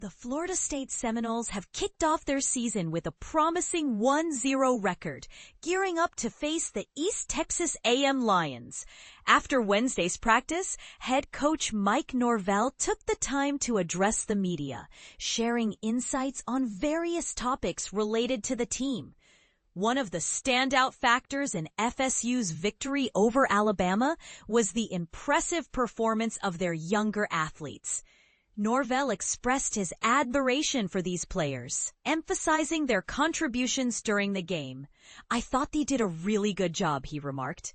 The Florida State Seminoles have kicked off their season with a promising 1-0 record, gearing up to face the East Texas A&M Lions. After Wednesday's practice, head coach Mike Norvell took the time to address the media, sharing insights on various topics related to the team. One of the standout factors in FSU's victory over Alabama was the impressive performance of their younger athletes. Norvell expressed his admiration for these players, emphasizing their contributions during the game. "I thought they did a really good job," he remarked.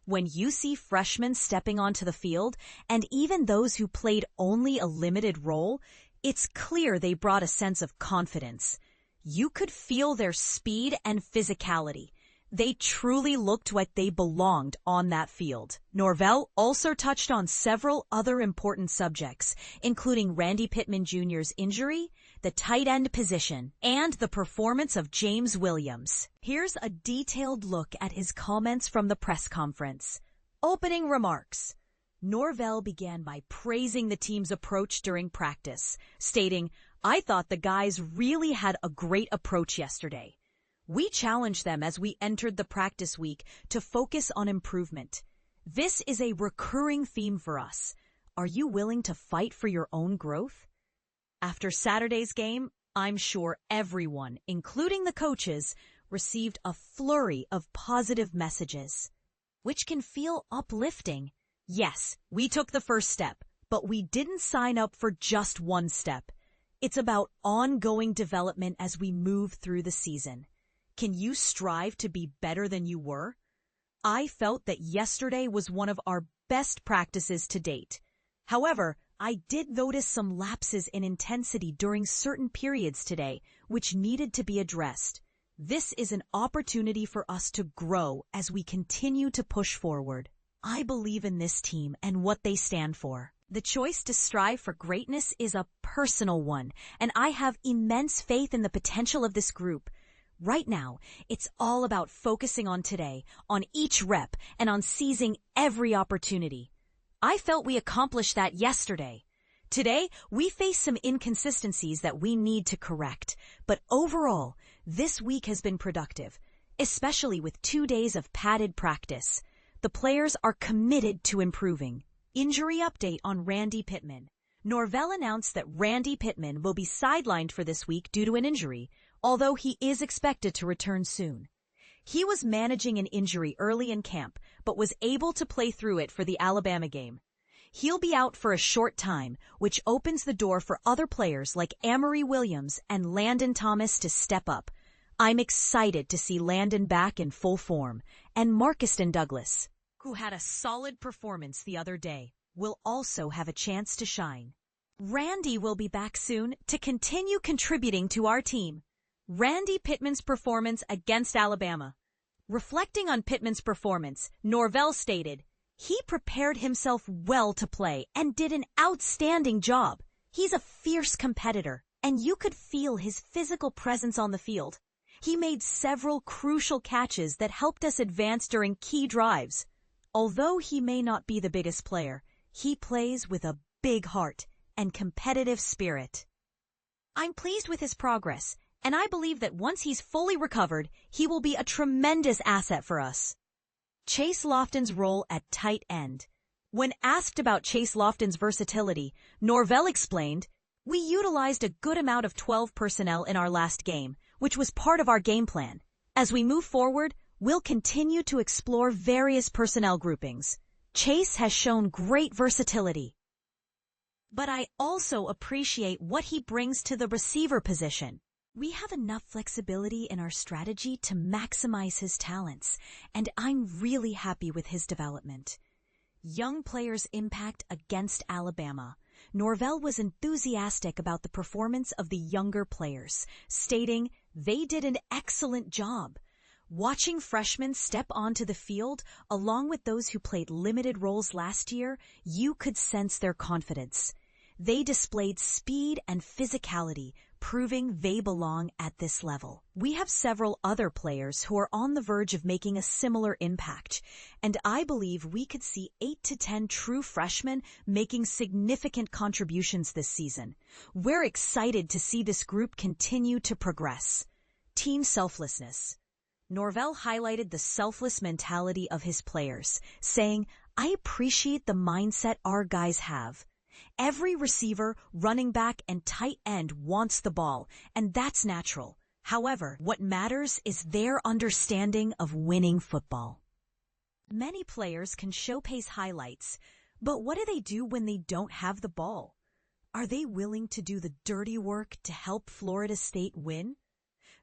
When you see freshmen stepping onto the field, and even those who played only a limited role, it's clear they brought a sense of confidence. You could feel their speed and physicality. They truly looked like they belonged on that field. Norvell also touched on several other important subjects, including Randy Pittman Jr.'s injury, the tight end position, and the performance of James Williams. Here's a detailed look at his comments from the press conference. Opening remarks. Norvell began by praising the team's approach during practice, stating, "I thought the guys really had a great approach yesterday. We challenged them as we entered the practice week to focus on improvement. This is a recurring theme for us. Are you willing to fight for your own growth?" After Saturday's game, I'm sure everyone, including the coaches, received a flurry of positive messages, which can feel uplifting. Yes, we took the first step, but we didn't sign up for just one step. It's about ongoing development as we move through the season. Can you strive to be better than you were? I felt that yesterday was one of our best practices to date. However, I did notice some lapses in intensity during certain periods today, which needed to be addressed. This is an opportunity for us to grow as we continue to push forward. I believe in this team and what they stand for. The choice to strive for greatness is a personal one, and I have immense faith in the potential of this group. Right now, it's all about focusing on today, on each rep, and on seizing every opportunity. I felt we accomplished that yesterday. Today, we face some inconsistencies that we need to correct, but overall, this week has been productive, especially with 2 days of padded practice. The players are committed to improving. Injury update on Randy Pittman. Norvell announced that Randy Pittman will be sidelined for this week due to an injury, although he is expected to return soon. He was managing an injury early in camp, but was able to play through it for the Alabama game. He'll be out for a short time, which opens the door for other players like Amory Williams and Landon Thomas to step up. I'm excited to see Landon back in full form, and Marcuston Douglas, who had a solid performance the other day, will also have a chance to shine. Randy will be back soon to continue contributing to our team. Randy Pittman's performance against Alabama. Reflecting on Pittman's performance, Norvell stated, "He prepared himself well to play and did an outstanding job. He's a fierce competitor, and you could feel his physical presence on the field. He made several crucial catches that helped us advance during key drives. Although he may not be the biggest player, he plays with a big heart and competitive spirit. I'm pleased with his progress, and I believe that once he's fully recovered, he will be a tremendous asset for us." Chase Lofton's role at tight end. When asked about Chase Lofton's versatility, Norvell explained, "We utilized a good amount of 12 personnel in our last game, which was part of our game plan. As we move forward, we'll continue to explore various personnel groupings. Chase has shown great versatility. But I also appreciate what he brings to the receiver position. We have enough flexibility in our strategy to maximize his talents, and I'm really happy with his development." Young players' impact against Alabama. Norvell was enthusiastic about the performance of the younger players, stating, "They did an excellent job." Watching freshmen step onto the field, along with those who played limited roles last year, you could sense their confidence. They displayed speed and physicality, proving they belong at this level. We have several other players who are on the verge of making a similar impact, and I believe we could see 8 to 10 true freshmen making significant contributions this season. We're excited to see this group continue to progress. Team selflessness. Norvell highlighted the selfless mentality of his players, saying, "I appreciate the mindset our guys have. Every receiver, running back, and tight end wants the ball, and that's natural. However, what matters is their understanding of winning football." Many players can showcase highlights, but what do they do when they don't have the ball? Are they willing to do the dirty work to help Florida State win?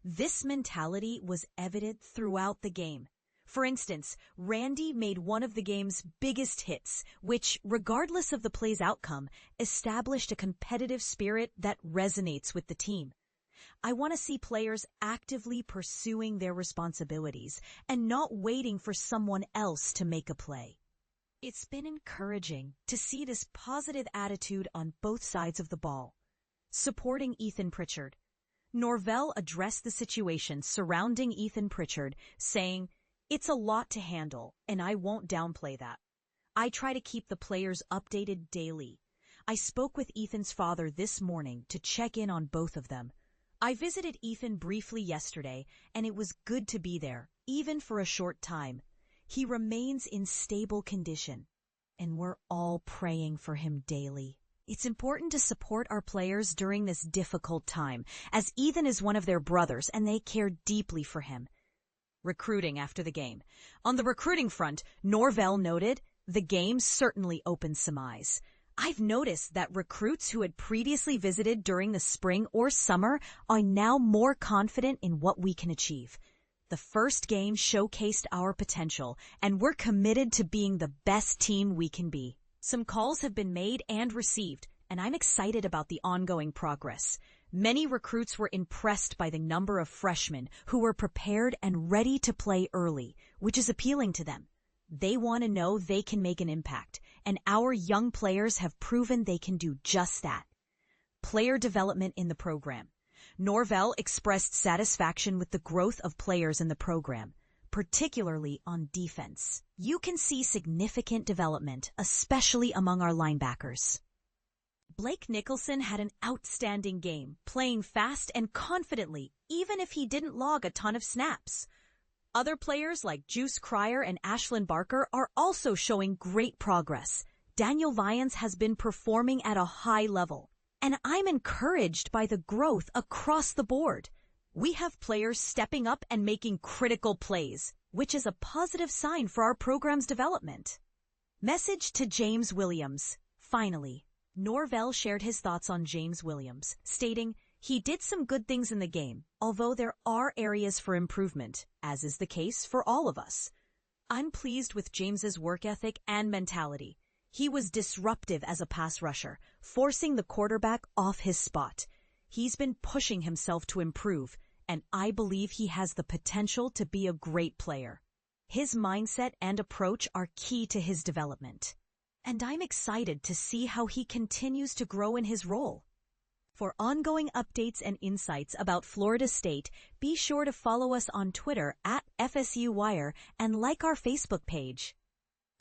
This mentality was evident throughout the game. For instance, Randy made one of the game's biggest hits, which, regardless of the play's outcome, established a competitive spirit that resonates with the team. I want to see players actively pursuing their responsibilities and not waiting for someone else to make a play. It's been encouraging to see this positive attitude on both sides of the ball. Supporting Ethan Pritchard. Norvell addressed the situation surrounding Ethan Pritchard, saying, "It's a lot to handle, and I won't downplay that. I try to keep the players updated daily. I spoke with Ethan's father this morning to check in on both of them. I visited Ethan briefly yesterday, and it was good to be there, even for a short time. He remains in stable condition, and we're all praying for him daily." It's important to support our players during this difficult time, as Ethan is one of their brothers and they care deeply for him. Recruiting after the game. On the recruiting front, Norvell noted, "The game certainly opened some eyes. I've noticed that recruits who had previously visited during the spring or summer are now more confident in what we can achieve. The first game showcased our potential, and we're committed to being the best team we can be." Some calls have been made and received, and I'm excited about the ongoing progress. Many recruits were impressed by the number of freshmen who were prepared and ready to play early, which is appealing to them. They want to know they can make an impact, and our young players have proven they can do just that. Player development in the program. Norvell expressed satisfaction with the growth of players in the program, particularly on defense. You can see significant development, especially among our linebackers. Blake Nicholson had an outstanding game, playing fast and confidently, even if he didn't log a ton of snaps. Other players like Juice Cryer and Ashlyn Barker are also showing great progress. Daniel Lyons has been performing at a high level, and I'm encouraged by the growth across the board. We have players stepping up and making critical plays, which is a positive sign for our program's development. Message to James Williams. Finally, Norvell shared his thoughts on James Williams, stating, "He did some good things in the game, although there are areas for improvement, as is the case for all of us. I'm pleased with James's work ethic and mentality. He was disruptive as a pass rusher, forcing the quarterback off his spot. He's been pushing himself to improve, and I believe he has the potential to be a great player. His mindset and approach are key to his development, and I'm excited to see how he continues to grow in his role." For ongoing updates and insights about Florida State, be sure to follow us on Twitter @FSU Wire and like our Facebook page.